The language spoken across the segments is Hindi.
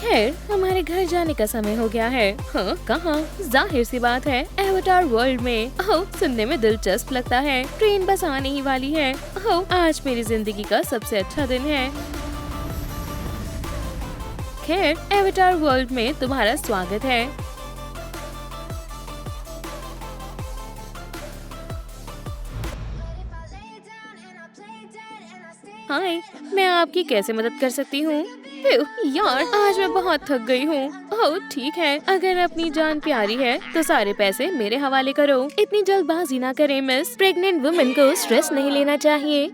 खैर, हमारे घर जाने का समय हो गया है। हाँ, कहाँ? जाहिर सी बात है, एवाटार वर्ल्ड में। ओह, सुनने में दिलचस्प लगता है। ट्रेन बस आने ही वाली है। ओह, आज मेरी जिंदगी का सबसे अच्छा दिन है। खैर, एवाटार वर्ल्ड में तुम्हारा स्वागत है। हाय, मैं आपकी कैसे मदद कर सकती हूँ? यार, आज मैं बहुत थक गई हूँ। ओह, ठीक है, अगर अपनी जान प्यारी है तो सारे पैसे मेरे हवाले करो। इतनी जल्दबाजी ना करें मिस। प्रेग्नेंट वुमेन को स्ट्रेस नहीं लेना चाहिए।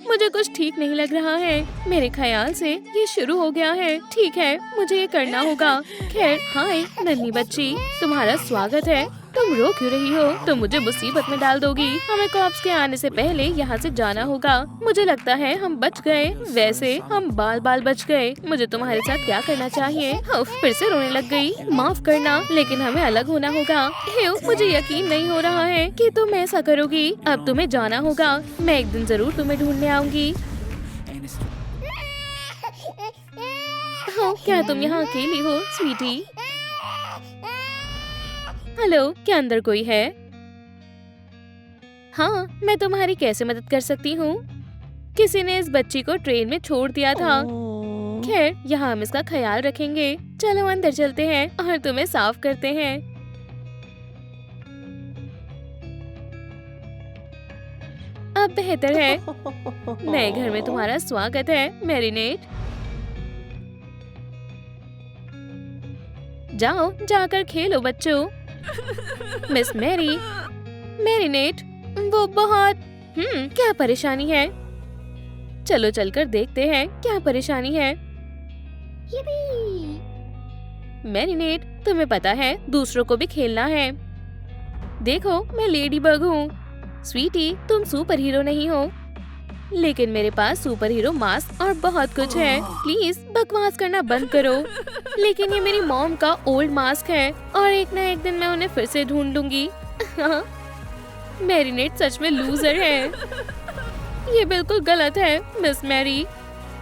मुझे कुछ ठीक नहीं लग रहा है। मेरे ख्याल से ये शुरू हो गया है। ठीक है, मुझे ये करना होगा। खैर, हाय नन्ही बच्ची, तुम्हारा स्वागत है। तुम रो क्यों रही हो? तुम मुझे मुसीबत में डाल दोगी। हमें कॉप्स के आने से पहले यहाँ से जाना होगा। मुझे लगता है हम बच गए। वैसे हम बाल बाल बच गए। मुझे तुम्हारे साथ क्या करना चाहिए? फिर से रोने लग गई। माफ करना, लेकिन हमें अलग होना होगा। मुझे यकीन नहीं हो रहा है कि तुम ऐसा करोगी। अब तुम्हें जाना होगा। मैं एक दिन जरूर तुम्हें ढूंढने आऊंगी। क्या तुम यहाँ अकेली हो स्वीटी? हेलो, क्या अंदर कोई है? हाँ, मैं तुम्हारी कैसे मदद कर सकती हूँ? किसी ने इस बच्ची को ट्रेन में छोड़ दिया था। खैर, यहाँ हम इसका ख्याल रखेंगे। चलो अंदर चलते हैं और तुम्हें साफ करते हैं। अब बेहतर है। नए घर में तुम्हारा स्वागत है मैरिनेट। जाओ, जाकर खेलो बच्चों। मिस मैरी, मैरिनेट, वो बहुत क्या परेशानी है? चलो चलकर देखते हैं क्या परेशानी है। मैरिनेट, तुम्हें पता है दूसरों को भी खेलना है। देखो, मैं लेडी बग हूँ। स्वीटी, तुम सुपर हीरो नहीं हो, लेकिन मेरे पास सुपर हीरो मास्क और बहुत कुछ है। प्लीज बकवास करना बंद करो। लेकिन ये मेरी मॉम का ओल्ड मास्क है और एक न एक दिन मैं उन्हें फिर से ढूंढ लूंगी। मैरिनेट सच में लूजर है। ये बिल्कुल गलत है मिस मैरी।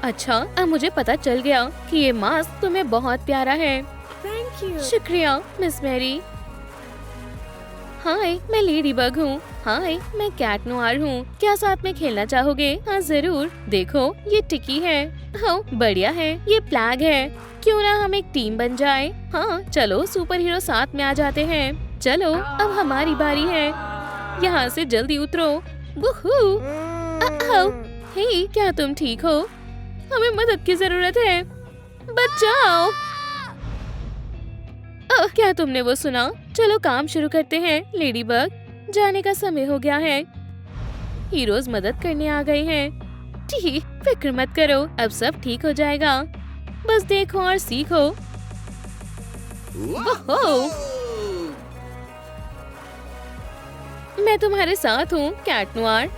अच्छा, अब मुझे पता चल गया कि ये मास्क तुम्हें बहुत प्यारा है। Thank you. शुक्रिया मिस मैरी। हाय, मैं लेडी बग हूँ। हाय, मैं कैट नोआर हूँ। क्या साथ में खेलना चाहोगे? हाँ जरूर। देखो, ये टिकी है। हाँ, बढ़िया है। ये फ्लैग है। क्यों ना हम एक टीम बन जाए? हाँ, चलो सुपर हीरो साथ में आ जाते हैं। चलो, अब हमारी बारी है। यहाँ से जल्दी उतरो। वुहू! हे, क्या तुम ठीक हो? हमें मदद की जरूरत है। बचाओ! क्या तुमने वो सुना? चलो काम शुरू करते हैं। लेडी बग, जाने का समय हो गया है। हीरोज मदद करने आ गए हैं। ठीक, फिक्र मत करो, अब सब ठीक हो जाएगा। बस देखो और सीखो। ओहो! मैं तुम्हारे साथ हूँ कैट नोआर।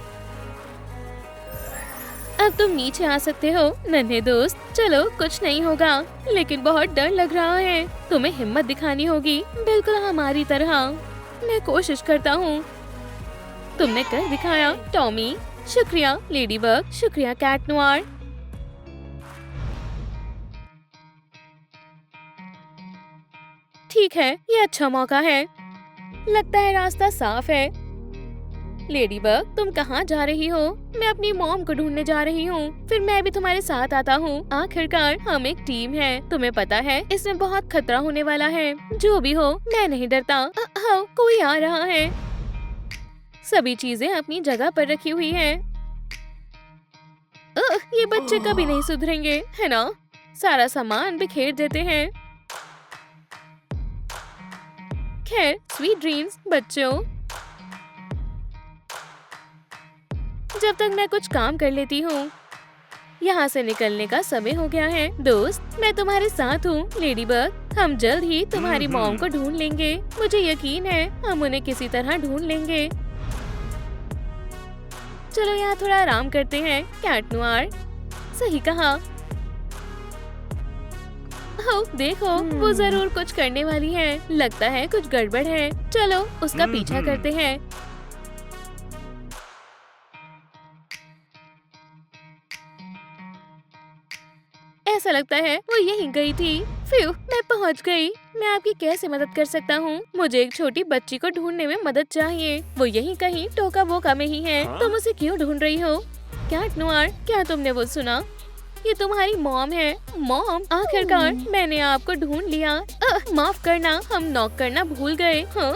अब तुम नीचे आ सकते हो नन्हे दोस्त। चलो, कुछ नहीं होगा, लेकिन बहुत डर लग रहा है। तुम्हें हिम्मत दिखानी होगी, बिल्कुल हमारी तरह। मैं कोशिश करता हूँ। तुमने कर दिखाया टॉमी। शुक्रिया लेडी बग, शुक्रिया कैट नोआर। ठीक है, ये अच्छा मौका है। लगता है रास्ता साफ है। लेडी बग, तुम कहाँ जा रही हो? मैं अपनी मॉम को ढूंढने जा रही हूँ। फिर मैं भी तुम्हारे साथ आता हूँ। आखिरकार हम एक टीम है। तुम्हें पता है इसमें बहुत खतरा होने वाला है। जो भी हो, मैं नहीं डरता। कोई आ रहा है। सभी चीजें अपनी जगह पर रखी हुई है। ये बच्चे कभी नहीं सुधरेंगे, है ना? सारा सामान बिखेर देते हैं। खैर, स्वीट ड्रीम्स बच्चों। जब तक मैं कुछ काम कर लेती हूँ। यहाँ से निकलने का समय हो गया है। दोस्त, मैं तुम्हारे साथ हूँ लेडी बग। हम जल्द ही तुम्हारी मॉम को ढूंढ लेंगे। मुझे यकीन है हम उन्हें किसी तरह ढूंढ लेंगे। चलो यहाँ थोड़ा आराम करते हैं कैट नोआर। सही कहा। देखो, वो जरूर कुछ करने वाली है। लगता है कुछ गड़बड़ है। चलो उसका पीछा करते हैं। ऐसा लगता है वो यहीं गई थी। फिर मैं पहुंच गई। मैं आपकी कैसे मदद कर सकता हूँ? मुझे एक छोटी बच्ची को ढूंढने में मदद चाहिए। वो यहीं कहीं टोका बोका में ही है। तुम उसे क्यों ढूंढ रही हो? कैट नोयर, क्या तुमने वो सुना? ये तुम्हारी मॉम है। मॉम, आखिरकार मैंने आपको ढूंढ लिया। माफ करना, हम नॉक करना भूल गए। हाँ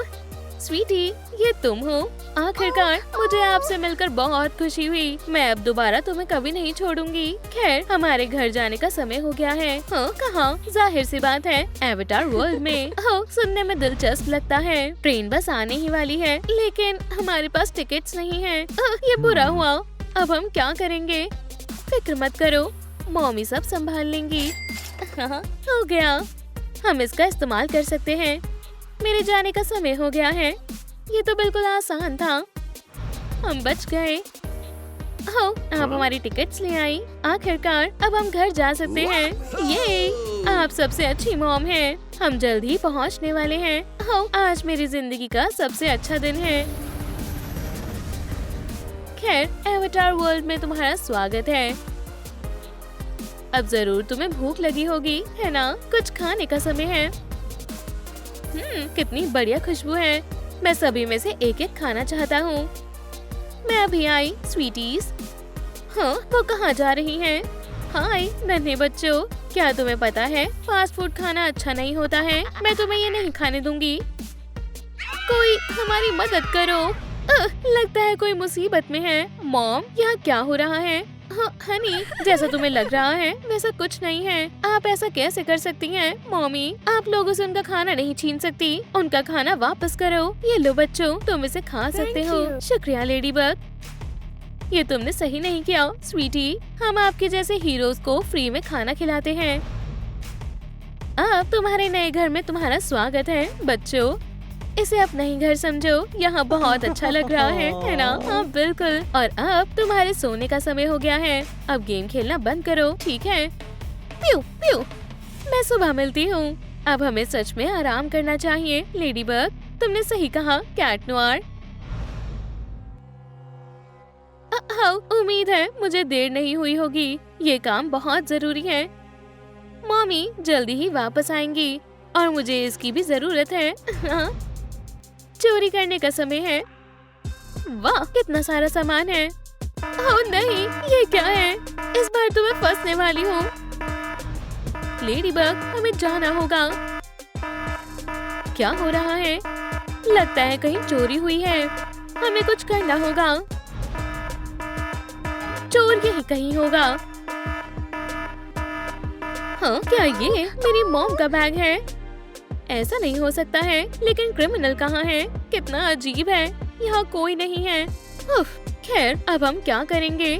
स्वीटी, ये तुम हो? आखिरकार मुझे आपसे मिलकर बहुत खुशी हुई। मैं अब दोबारा तुम्हें कभी नहीं छोड़ूंगी। खैर, हमारे घर जाने का समय हो गया है। हाँ कहाँ? जाहिर सी बात है, एवेटार वर्ल्ड में। हो, सुनने में दिलचस्प लगता है। ट्रेन बस आने ही वाली है, लेकिन हमारे पास टिकट्स नहीं है। ये बुरा हुआ। अब हम क्या करेंगे? फिक्र मत करो, मॉमी सब संभाल लेंगी। हो गया, हम इसका इस्तेमाल कर सकते हैं। मेरे जाने का समय हो गया है। ये तो बिल्कुल आसान था। हम बच गए। हो, आप हमारी टिकट्स ले आई। आखिरकार अब हम घर जा सकते हैं। ये आप सबसे अच्छी मॉम हैं। हम जल्द ही पहुंचने वाले हैं। हो, आज मेरी जिंदगी का सबसे अच्छा दिन है। खैर, एवेटार वर्ल्ड में तुम्हारा स्वागत है। अब जरूर तुम्हें भूख लगी होगी, है ना? कुछ खाने का समय है। कितनी बढ़िया खुशबू है। मैं सभी में से एक एक खाना चाहता हूँ। मैं अभी आई, स्वीटीज। हाँ, वो कहाँ जा रही हैं? हाय नन्हे बच्चों, क्या तुम्हें पता है फास्ट फूड खाना अच्छा नहीं होता है? मैं तुम्हें ये नहीं खाने दूंगी। कोई हमारी मदद करो। लगता है कोई मुसीबत में है। मॉम, यहाँ क्या हो रहा है? हाँ, हनी, जैसा तुम्हें लग रहा है वैसा कुछ नहीं है। आप ऐसा कैसे कर सकती हैं? मॉमी, आप लोगों से उनका खाना नहीं छीन सकती। उनका खाना वापस करो। ये लो बच्चों, तुम इसे खा सकते हो। शुक्रिया लेडी बग। ये तुमने सही नहीं किया स्वीटी। हम आपके जैसे हीरोज को फ्री में खाना खिलाते हैं। अब तुम्हारे नए घर में तुम्हारा स्वागत है बच्चों। इसे अपना ही घर समझो। यहाँ बहुत अच्छा लग रहा है ना? हाँ बिल्कुल। और अब तुम्हारे सोने का समय हो गया है। अब गेम खेलना बंद करो, ठीक है? प्यू प्यू। मैं सुबह मिलती हूँ। अब हमें सच में आराम करना चाहिए। लेडी बग, तुमने सही कहा कैट नोयर। हाँ, उम्मीद है मुझे देर नहीं हुई होगी। ये काम बहुत जरूरी है। मॉमी जल्दी ही वापस आएंगी और मुझे इसकी भी जरूरत है। हाँ, चोरी करने का समय है। वाह, कितना सारा सामान है। ओह नहीं, ये क्या है? इस बार तो मैं फंसने वाली हूँ। लेडी बग, हमें जाना होगा। क्या हो रहा है? लगता है कहीं चोरी हुई है। हमें कुछ करना होगा। चोर यही कहीं होगा। हाँ, क्या ये मेरी मॉम का बैग है? ऐसा नहीं हो सकता है। लेकिन क्रिमिनल कहाँ है? कितना अजीब है। यहाँ कोई नहीं है। खैर, अब हम क्या करेंगे?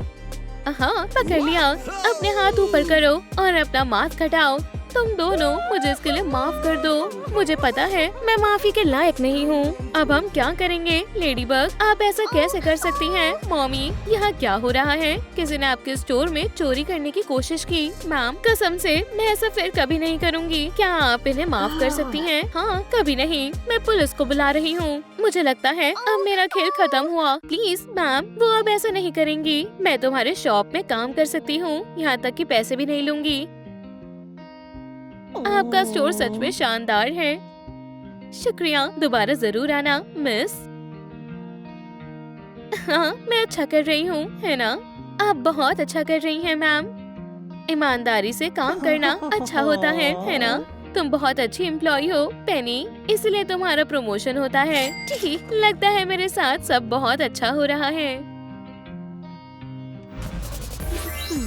हाँ, पकड़ लिया। अपने हाथ ऊपर करो और अपना मास्क हटाओ। तुम दोनों, मुझे इसके लिए माफ कर दो। मुझे पता है मैं माफी के लायक नहीं हूँ। अब हम क्या करेंगे? लेडी बग, आप ऐसा कैसे कर सकती हैं? मॉमी, यहाँ क्या हो रहा है? किसी ने आपके स्टोर में चोरी करने की कोशिश की। मैम, कसम से मैं ऐसा फिर कभी नहीं करूँगी। क्या आप इन्हें माफ कर सकती हैं? हाँ, कभी नहीं। मैं पुलिस को बुला रही हूँ। मुझे लगता है अब मेरा खेल खत्म हुआ। प्लीज मैम, वो अब ऐसा नहीं करेंगी। मैं तुम्हारे शॉप में काम कर सकती हूँ, यहाँ तक कि पैसे भी नहीं लूंगी। आपका स्टोर सच में शानदार है। शुक्रिया, दोबारा जरूर आना मिस। हाँ, मैं अच्छा कर रही हूँ, है ना? आप बहुत अच्छा कर रही हैं मैम। ईमानदारी से काम करना अच्छा होता है ना? तुम बहुत अच्छी एम्प्लॉय हो पेनी, इसलिए तुम्हारा प्रमोशन होता है। ठीक, लगता है मेरे साथ सब बहुत अच्छा हो रहा है।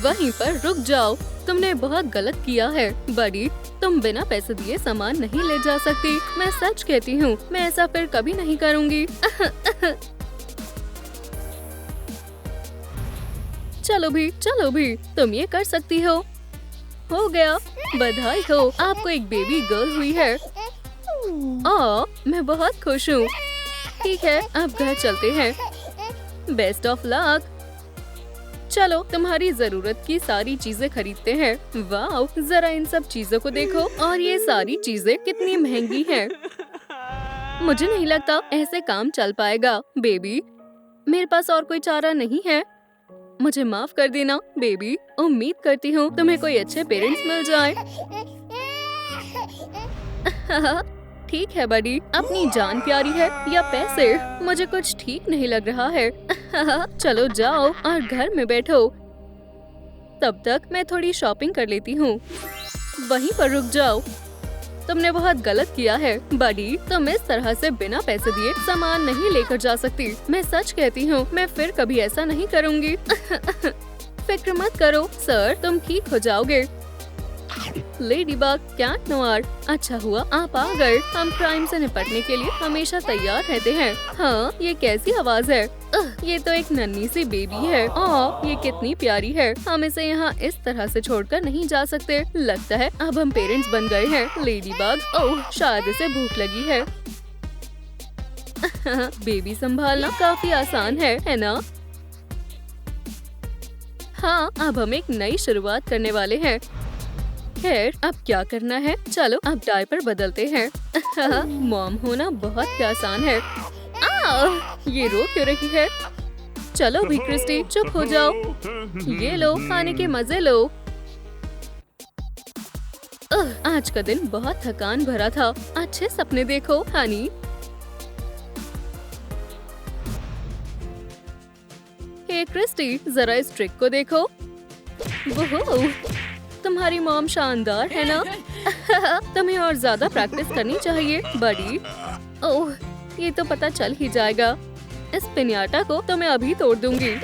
वहीं पर रुक जाओ, तुमने बहुत गलत किया है बड़ी। तुम बिना पैसे दिए सामान नहीं ले जा सकती। मैं सच कहती हूँ, मैं ऐसा फिर कभी नहीं करूँगी। चलो भी, तुम ये कर सकती हो। हो गया, बधाई हो, आपको एक बेबी गर्ल हुई है। मैं बहुत खुश हूँ। ठीक है, अब घर चलते हैं। Best of luck. चलो, तुम्हारी जरूरत की सारी चीजें खरीदते हैं। वाह, जरा इन सब चीजों को देखो, और ये सारी चीजें कितनी महंगी हैं। मुझे नहीं लगता ऐसे काम चल पाएगा बेबी। मेरे पास और कोई चारा नहीं है। मुझे माफ कर देना बेबी। उम्मीद करती हूँ तुम्हें कोई अच्छे पेरेंट्स मिल जाए। ठीक है बडी, अपनी जान प्यारी है या पैसे, मुझे कुछ ठीक नहीं लग रहा है। चलो जाओ और घर में बैठो, तब तक मैं थोड़ी शॉपिंग कर लेती हूँ। वहीं पर रुक जाओ, तुमने बहुत गलत किया है बडी। तुम इस तरह से बिना पैसे दिए सामान नहीं लेकर जा सकती। मैं सच कहती हूँ, मैं फिर कभी ऐसा नहीं करूँगी। फिक्र मत करो सर, तुम ठीक हो जाओगे। लेडीबग, कैट नोआर, अच्छा हुआ आप आ गए। हम क्राइम से निपटने के लिए हमेशा तैयार रहते हैं। हाँ, ये कैसी आवाज है? ये तो एक नन्ही सी बेबी है। ओह, ये कितनी प्यारी है। हम इसे यहाँ इस तरह से छोड़कर नहीं जा सकते। लगता है अब हम पेरेंट्स बन गए हैं। लेडीबग, ओह शायद इसे भूख लगी है। बेबी संभालना काफी आसान है ना? हाँ, अब हम एक नई शुरुआत करने वाले हैं। खैर, अब क्या करना है? चलो अब डायपर बदलते हैं। मॉम होना बहुत ही आसान है। ये रो क्यों रही है? चलो भी क्रिस्टी, चुप हो जाओ। ये लो, खाने के मजे लो। आज का दिन बहुत थकान भरा था। अच्छे सपने देखो हनी। हे क्रिस्टी, जरा इस ट्रिक को देखो। वो तुम्हारी मॉम शानदार है ना? तुम्हें और ज्यादा प्रैक्टिस करनी चाहिए बड़ी। ओह, ये तो पता चल ही जाएगा। इस पिन्याटा को तो मैं अभी तोड़ दूंगी।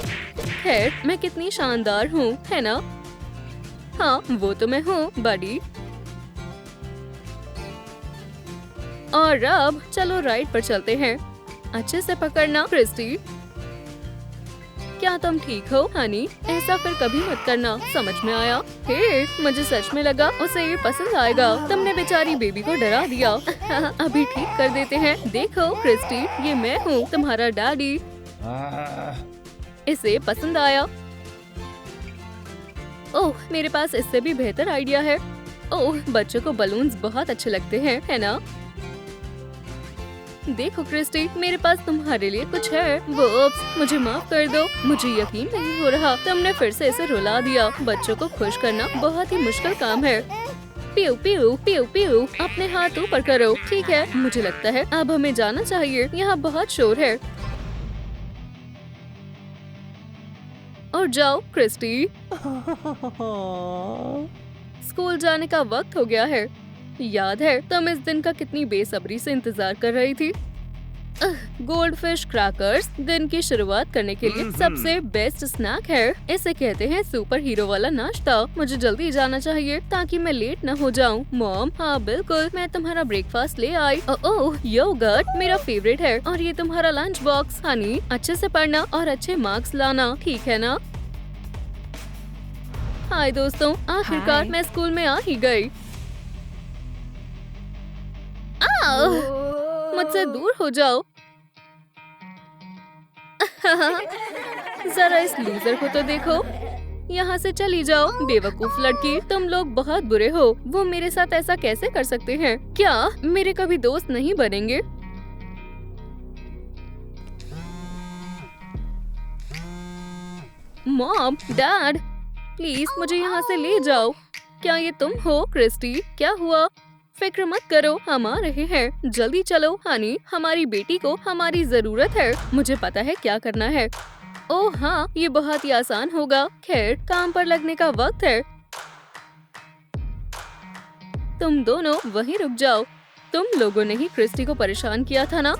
खैर, मैं कितनी शानदार हूँ, है ना? हाँ, वो तो मैं हूँ बड़ी। और अब चलो राइड पर चलते हैं। अच्छे से पकड़ना क्रिस्टी। क्या तुम ठीक हो हनी? ऐसा फिर कभी मत करना, समझ में आया? हे, मुझे सच में लगा उसे ये पसंद आएगा। तुमने बेचारी बेबी को डरा दिया। अभी ठीक कर देते हैं। देखो क्रिस्टी, ये मैं हूँ, तुम्हारा डैडी। इसे पसंद आया। ओह, मेरे पास इससे भी बेहतर आइडिया है। ओह, बच्चों को बलून्स बहुत अच्छे लगते हैं, है ना? देखो क्रिस्टी, मेरे पास तुम्हारे लिए कुछ है। वो मुझे माफ कर दो, मुझे यकीन नहीं हो रहा तुमने फिर से इसे रुला दिया। बच्चों को खुश करना बहुत ही मुश्किल काम है। पीऊ पीऊ पीऊ पीऊ, अपने हाथ ऊपर करो। ठीक है, मुझे लगता है अब हमें जाना चाहिए, यहाँ बहुत शोर है। और जाओ क्रिस्टी, स्कूल जाने का वक्त हो गया है। याद है तुम इस दिन का कितनी बेसब्री से इंतजार कर रही थी। गोल्ड फिश क्रैकर्स दिन की शुरुआत करने के लिए सबसे बेस्ट स्नैक है। इसे कहते हैं सुपर हीरो वाला नाश्ता। मुझे जल्दी जाना चाहिए ताकि मैं लेट न हो जाऊं। मॉम, हाँ बिल्कुल, मैं तुम्हारा ब्रेकफास्ट ले आई। ओह, योगर्ट मेरा फेवरेट है। और ये तुम्हारा लंच बॉक्स। हनी, अच्छे से पढ़ना और अच्छे मार्क्स लाना, ठीक है ना? हाय दोस्तों, आखिरकार मैं स्कूल में आ ही गई। मुझसे दूर हो जाओ। जरा इस लूजर को तो देखो। यहाँ से चली जाओ बेवकूफ लड़की, तुम लोग बहुत बुरे हो। वो मेरे साथ ऐसा कैसे कर सकते हैं? क्या मेरे कभी दोस्त नहीं बनेंगे? मॉम, डैड, प्लीज मुझे यहाँ से ले जाओ। क्या ये तुम हो क्रिस्टी? क्या हुआ? फिक्र मत करो, हम आ रहे हैं। जल्दी चलो हनी, हमारी बेटी को हमारी जरूरत है। मुझे पता है क्या करना है। ओह हाँ, ये बहुत ही आसान होगा। खैर, काम पर लगने का वक्त है। तुम दोनों वहीं रुक जाओ। तुम लोगों ने ही क्रिस्टी को परेशान किया था ना?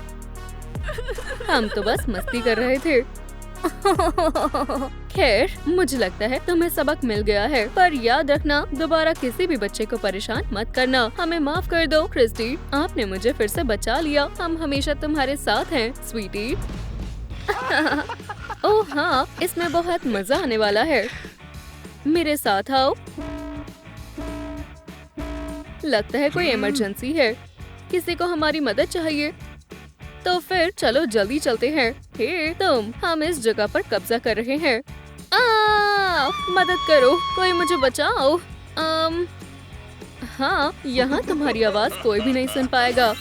हम तो बस मस्ती कर रहे थे। खैर, मुझे लगता है तुम्हें सबक मिल गया है, पर याद रखना दोबारा किसी भी बच्चे को परेशान मत करना। हमें माफ कर दो क्रिस्टी, आपने मुझे फिर से बचा लिया। हम हमेशा तुम्हारे साथ हैं स्वीटी। ओह हाँ, इसमें बहुत मजा आने वाला है। मेरे साथ आओ। लगता है कोई इमरजेंसी है, किसी को हमारी मदद चाहिए। तो फिर चलो जल्दी चलते हैं। हे तुम, हम इस जगह पर कब्जा कर रहे हैं। मदद करो, कोई मुझे बचाओ। हाँ, यहाँ तुम्हारी आवाज कोई भी नहीं सुन पाएगा।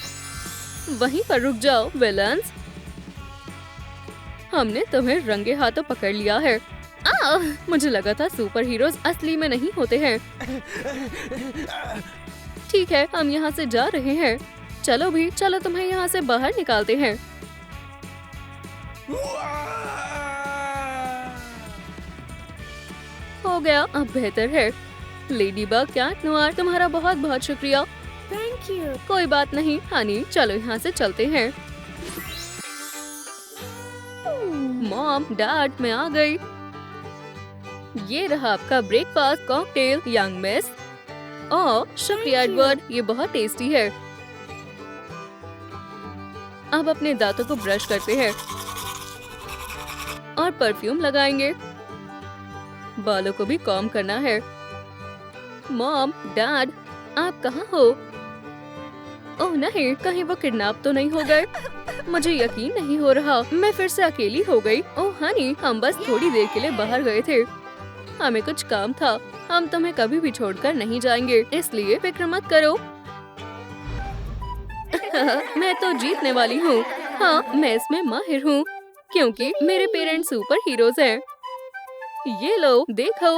वहीं पर रुक जाओ विलन्स, हमने तुम्हें रंगे हाथों पकड़ लिया है। मुझे लगा था सुपर हीरोज असली में नहीं होते हैं। ठीक है, हम यहाँ से जा रहे हैं। चलो भी, चलो तुम्हें यहाँ से बाहर निकालते हैं। हो गया, अब बेहतर है। लेडी बग, कैट नोयर, तुम्हारा बहुत बहुत शुक्रिया। Thank you. कोई बात नहीं हनी, चलो यहाँ से चलते हैं। मॉम, डैड, मैं आ गई। ये रहा आपका ब्रेकफास्ट, कॉकटेल, यंग मिस। ओह शुक्रिया एडवर्ड, ये बहुत टेस्टी है। अब अपने दांतों को ब्रश करते हैं और परफ्यूम लगाएंगे। बालों को भी कॉम्ब करना है। मॉम, डैड, आप कहाँ हो? ओह नहीं, कहीं वो किडनैप तो नहीं हो गए? मुझे यकीन नहीं हो रहा, मैं फिर से अकेली हो गई। ओह हनी, हम बस थोड़ी देर के लिए बाहर गए थे। हमें कुछ काम था। हम तुम्हें कभी भी छोड़कर नहीं जाएंगे, इसलिए फिक्र मत करो। मैं तो जीतने वाली हूँ। हाँ, मैं इसमें माहिर हूँ क्योंकि मेरे पेरेंट्स सुपर हीरोज हैं। ये लो, देखो।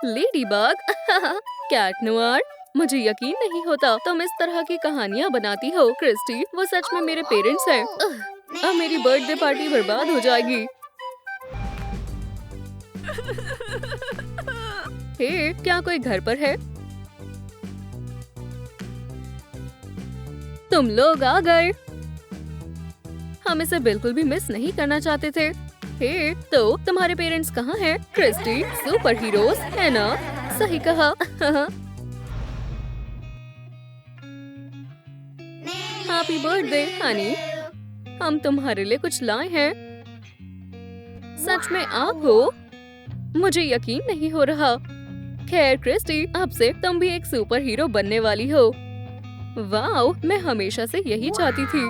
लेडी बग, कैट नोयर, मुझे यकीन नहीं होता तुम इस तरह की कहानियाँ बनाती हो। क्रिस्टी, वो सच में मेरे पेरेंट्स हैं। अब मेरी बर्थडे पार्टी बर्बाद हो जाएगी। हे, क्या कोई घर पर है? तुम लोग आ गए। हम इसे बिल्कुल भी मिस नहीं करना चाहते थे। हे, तो तुम्हारे पेरेंट्स कहाँ हैं? क्रिस्टी, सुपर हीरोज है ना? सही कहा। हैप्पी बर्थडे हनी, हम तुम्हारे लिए कुछ लाए हैं। सच में आप हो? मुझे यकीन नहीं हो रहा। खैर क्रिस्टी, अब से तुम भी एक सुपर हीरो बनने वाली हो। वाओ, मैं हमेशा से यही चाहती थी।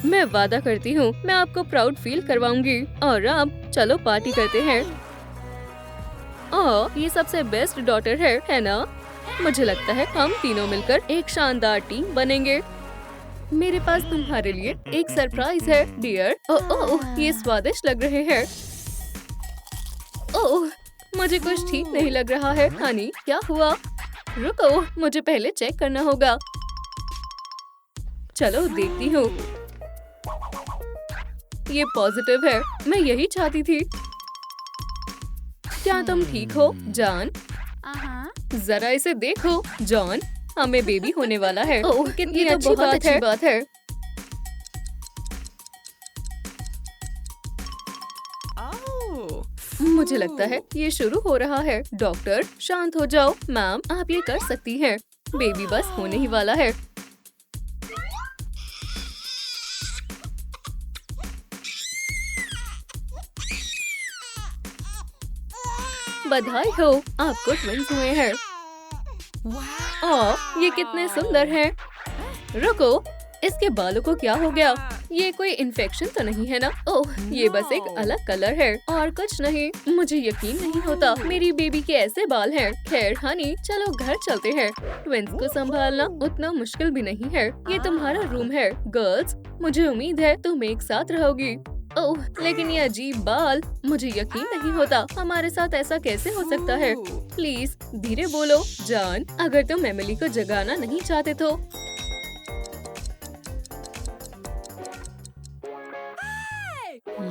मैं वादा करती हूँ मैं आपको प्राउड फील करवाऊंगी। और अब चलो पार्टी करते हैं। ओह, ये सबसे बेस्ट डॉटर है ना? मुझे लगता है हम तीनों मिलकर एक शानदार टीम बनेंगे। मेरे पास तुम्हारे लिए एक सरप्राइज है डियर। ओह, ये स्वादिष्ट लग रहे हैं। ओह, मुझे कुछ ठीक नहीं लग रहा है। हनी, क्या हुआ? रुको, मुझे पहले चेक करना होगा। चलो देखती हूँ। ये पॉजिटिव है, मैं यही चाहती थी। क्या तुम ठीक हो जॉन? जरा इसे देखो जॉन, हमें बेबी होने वाला है। ओह, कितनी अच्छी बात है। मुझे लगता है ये शुरू हो रहा है। डॉक्टर, शांत हो जाओ। मैम, आप ये कर सकती हैं। बेबी बस होने ही वाला है। बधाई हो, आपको ट्विंस हुए हैं। ओह, ये कितने सुंदर हैं। रुको, इसके बालों को क्या हो गया? ये कोई इन्फेक्शन तो नहीं है ना? ओह, ये बस एक अलग कलर है और कुछ नहीं। मुझे यकीन नहीं होता मेरी बेबी के ऐसे बाल हैं। खैर हनी, चलो घर चलते हैं। ट्विंस को संभालना उतना मुश्किल भी नहीं है। ये तुम्हारा रूम है। गर्ल्स, मुझे उम्मीद है तुम एक साथ रहोगी। ओह, लेकिन ये अजीब बाल, मुझे यकीन नहीं होता हमारे साथ ऐसा कैसे हो सकता है। प्लीज धीरे बोलो जॉन, अगर तुम एमिली को जगाना नहीं चाहते तो।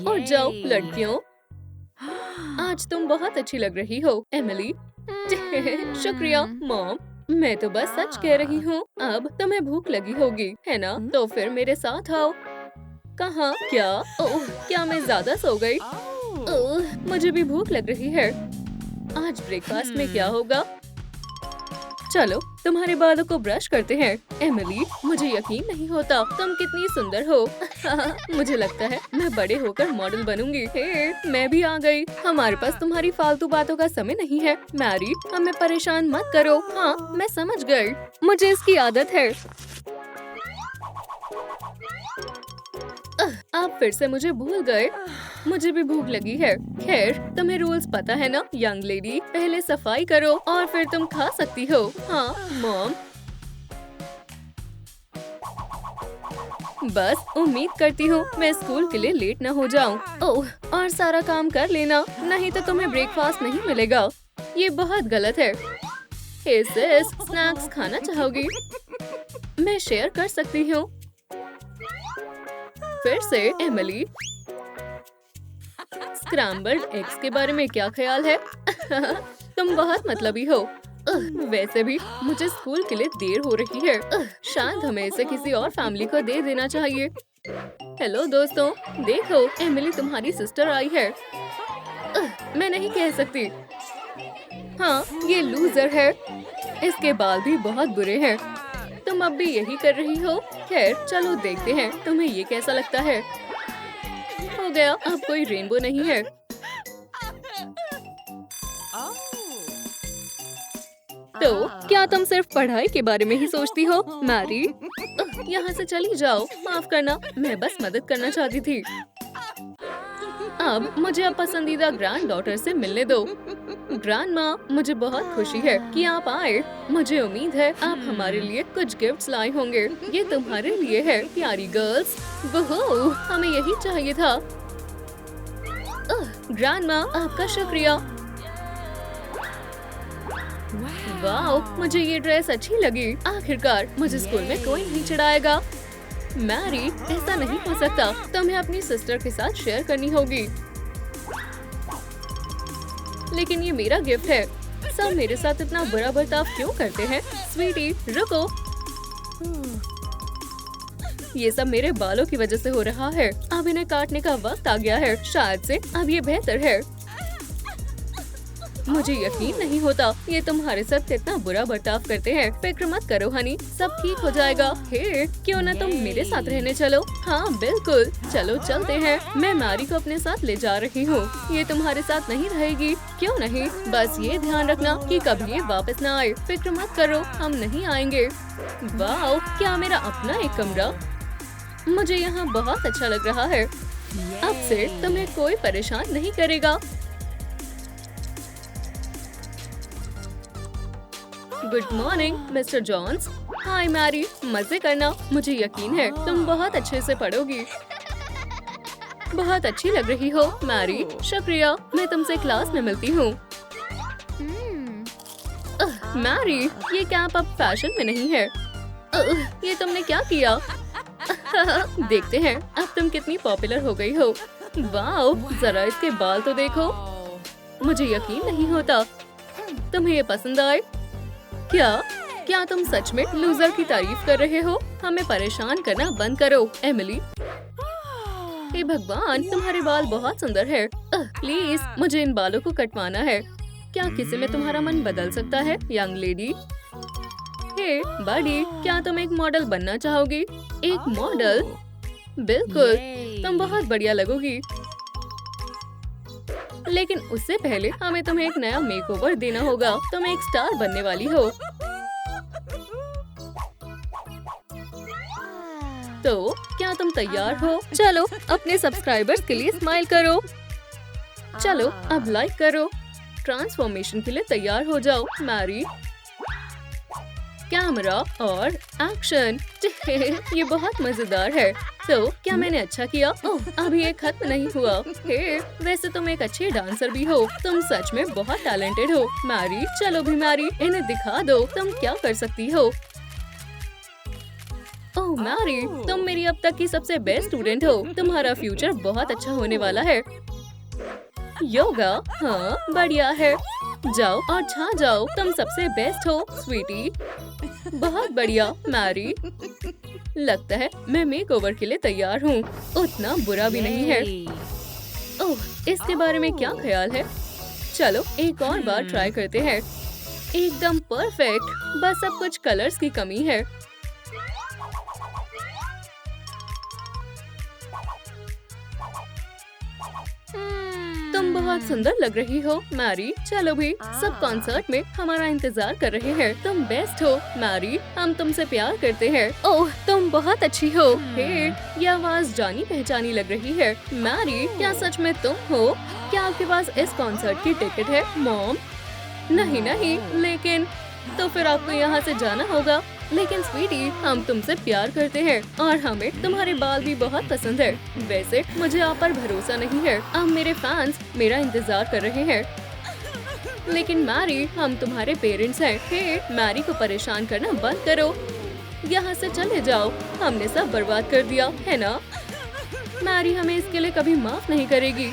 और जाओ लड़कियों, आज तुम बहुत अच्छी लग रही हो एमिली। शुक्रिया मॉम, मैं तो बस सच कह रही हूँ। अब तुम्हें भूख लगी होगी है ना? तो फिर मेरे साथ आओ। कहाँ? क्या? ओह, क्या मैं ज्यादा सो गई? ओह, मुझे भी भूख लग रही है। आज ब्रेकफास्ट में क्या होगा? चलो तुम्हारे बालों को ब्रश करते हैं। एमिली, मुझे यकीन नहीं होता तुम कितनी सुंदर हो। मुझे लगता है मैं बड़े होकर मॉडल बनूंगी। हे, मैं भी आ गई। हमारे पास तुम्हारी फालतू बातों का समय नहीं है। मैरी, हमें परेशान मत करो। हाँ, मैं समझ गई, मुझे इसकी आदत है। आप फिर से मुझे भूल गए। मुझे भी भूख लगी है। खैर, तुम्हें रूल्स पता है ना यंग लेडी, पहले सफाई करो और फिर तुम खा सकती हो। हाँ मॉम। बस उम्मीद करती हूँ मैं स्कूल के लिए लेट न हो जाऊँ। ओह, और सारा काम कर लेना, नहीं तो तुम्हें ब्रेकफास्ट नहीं मिलेगा। ये बहुत गलत है। हे सिस, स्नैक्स खाना चाहोगी? मैं शेयर कर सकती हूँ। फिर से एमिली, स्क्रैम्बल्ड एग्स के बारे में क्या ख्याल है? तुम बहुत मतलबी हो। वैसे भी मुझे स्कूल के लिए देर हो रही है। शायद हमें इसे किसी और फैमिली को दे देना चाहिए। हेलो दोस्तों, देखो एमिली तुम्हारी सिस्टर आई है। मैं नहीं कह सकती। हाँ, ये लूजर है। इसके बाल भी बहुत बुरे हैं। तुम अब भी यही कर रही हो। खैर चलो देखते हैं तुम्हें ये कैसा लगता है। हो गया, अब कोई रेनबो नहीं है। तो क्या तुम सिर्फ पढ़ाई के बारे में ही सोचती हो मैरी? यहाँ से चली जाओ। माफ करना, मैं बस मदद करना चाहती थी। अब मुझे अब पसंदीदा ग्रैंड डॉटर से मिलने दो। ग्रैंड माँ, मुझे बहुत खुशी है कि आप आए। मुझे उम्मीद है आप हमारे लिए कुछ गिफ्ट्स लाए होंगे। ये तुम्हारे लिए है प्यारी गर्ल्स। वो हमें यही चाहिए था। ग्रैंड माँ, आपका शुक्रिया। वाह, मुझे ये ड्रेस अच्छी लगी। आखिरकार मुझे स्कूल में कोई नहीं चिढ़ाएगा। मैरी, ऐसा नहीं हो सकता। तुम्हें अपनी सिस्टर के साथ शेयर करनी होगी। लेकिन ये मेरा गिफ्ट है। सब मेरे साथ इतना बुरा बर्ताव क्यों करते हैं? स्वीटी, रुको। ये सब मेरे बालों की वजह से हो रहा है। अब इन्हें काटने का वक्त आ गया है। शायद से अब ये बेहतर है। मुझे यकीन नहीं होता ये तुम्हारे साथ कितना बुरा बर्ताव करते हैं। फिक्र मत करो हनी, सब ठीक हो जाएगा। हे, क्यों ना तुम मेरे साथ रहने चलो? हाँ बिल्कुल, चलो चलते हैं। मैं मैरी को अपने साथ ले जा रही हूँ। ये तुम्हारे साथ नहीं रहेगी। क्यों नहीं? बस ये ध्यान रखना कि कभी ये वापस ना आए। फिक्र मत करो, हम नहीं आएंगे। वाह, क्या मेरा अपना एक कमरा? मुझे यहाँ बहुत अच्छा लग रहा है। अब से तुम्हें कोई परेशान नहीं करेगा। Good morning mister Jones. Hi Mary, मजे करना। मुझे यकीन है तुम बहुत अच्छे से पढ़ोगी। बहुत अच्छी लग रही हो मैरी। शुक्रिया, मैं तुमसे क्लास में मिलती हूँ। मैरी, ये कैप अब फैशन में नहीं है। ये तुमने क्या किया? देखते हैं अब तुम कितनी पॉपुलर हो गई हो। वाओ, जरा इसके बाल तो देखो। मुझे यकीन नहीं होता। तुम्हें ये पसंद आए? क्या तुम सच में लूजर की तारीफ कर रहे हो? हमें परेशान करना बंद करो एमिली। हे भगवान, तुम्हारे बाल बहुत सुंदर है। प्लीज मुझे इन बालों को कटवाना है। क्या किसी में तुम्हारा मन बदल सकता है यंग लेडी? हे बड़ी, क्या तुम एक मॉडल बनना चाहोगी? एक मॉडल? बिल्कुल, तुम बहुत बढ़िया लगोगी। लेकिन उससे पहले हमें तुम्हें एक नया मेकओवर देना होगा। तुम एक स्टार बनने वाली हो। तो क्या तुम तैयार हो? चलो अपने सब्सक्राइबर्स के लिए स्माइल करो। चलो अब लाइक करो। ट्रांसफॉर्मेशन के लिए तैयार हो जाओ मैरी। कैमरा और एक्शन। ये बहुत मजेदार है। तो क्या मैंने अच्छा किया? ओह, अभी ये खत्म नहीं हुआ। हे, वैसे तुम एक अच्छी डांसर भी हो। तुम सच में बहुत टैलेंटेड हो मैरी। चलो भी मैरी, इन्हें दिखा दो तुम क्या कर सकती हो। ओह मैरी, तुम मेरी अब तक की सबसे बेस्ट स्टूडेंट हो। तुम्हारा फ्यूचर बहुत अच्छा होने वाला है। योगा? हाँ बढ़िया है। जाओ और छा जाओ। तुम सबसे बेस्ट हो स्वीटी। बहुत बढ़िया मैरी। लगता है मैं मेकओवर के लिए तैयार हूँ। उतना बुरा भी नहीं है। ओह, इसके बारे में क्या ख्याल है? चलो एक और बार ट्राई करते हैं। एकदम परफेक्ट। बस अब कुछ कलर्स की कमी है। तुम बहुत सुंदर लग रही हो मैरी। चलो भी, सब कॉन्सर्ट में हमारा इंतजार कर रहे हैं। तुम बेस्ट हो मैरी, हम तुमसे प्यार करते हैं। ओह, तुम बहुत अच्छी हो। हे, ये आवाज जानी पहचानी लग रही है। मैरी, क्या सच में तुम हो? क्या आपके पास इस कॉन्सर्ट की टिकट है मॉम? नहीं, लेकिन तो फिर आपको यहाँ से जाना होगा। लेकिन स्वीटी, हम तुमसे प्यार करते हैं और हमें तुम्हारे बाल भी बहुत पसंद है। वैसे मुझे आप पर भरोसा नहीं है। अब मेरे फैंस मेरा इंतजार कर रहे हैं। लेकिन मैरी, हम तुम्हारे पेरेंट्स हैं। हे, मैरी को परेशान करना बंद करो। यहाँ से चले जाओ, हमने सब बर्बाद कर दिया है ना? मैरी हमें इसके लिए कभी माफ नहीं करेगी।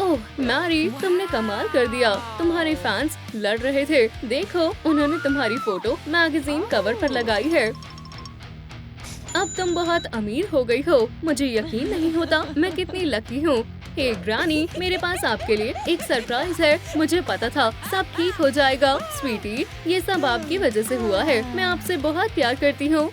ओह मैरी, तुमने कमाल कर दिया। तुम्हारे फैंस लड़ रहे थे। देखो, उन्होंने तुम्हारी फोटो मैगजीन कवर पर लगाई है। अब तुम बहुत अमीर हो गई हो। मुझे यकीन नहीं होता मैं कितनी लकी हूँ। हे ग्रानी, मेरे पास आपके लिए एक सरप्राइज है। मुझे पता था सब ठीक हो जाएगा। स्वीटी, ये सब आपकी वजह से हुआ है। मैं आपसे बहुत प्यार करती हूँ।